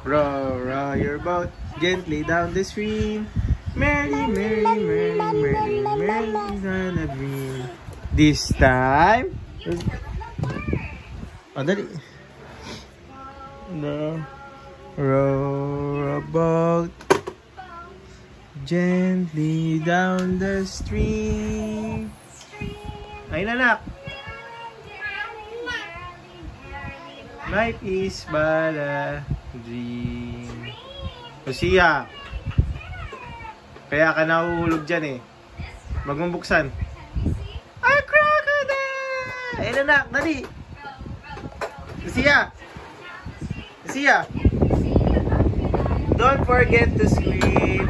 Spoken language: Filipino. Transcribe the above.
Row, row your boat gently down the stream. Merry, merry, merry, merry, merry on a dream. This time. Oh, dali. No. Row a boat gently down the stream. Ayun, anak. Life is but a dream. Lucia, kaya ka nahuhulog dyan eh. Wag mong buksan. A crocodile! Ayun, anak, dali. Lucia! Lucia! Don't forget to scream.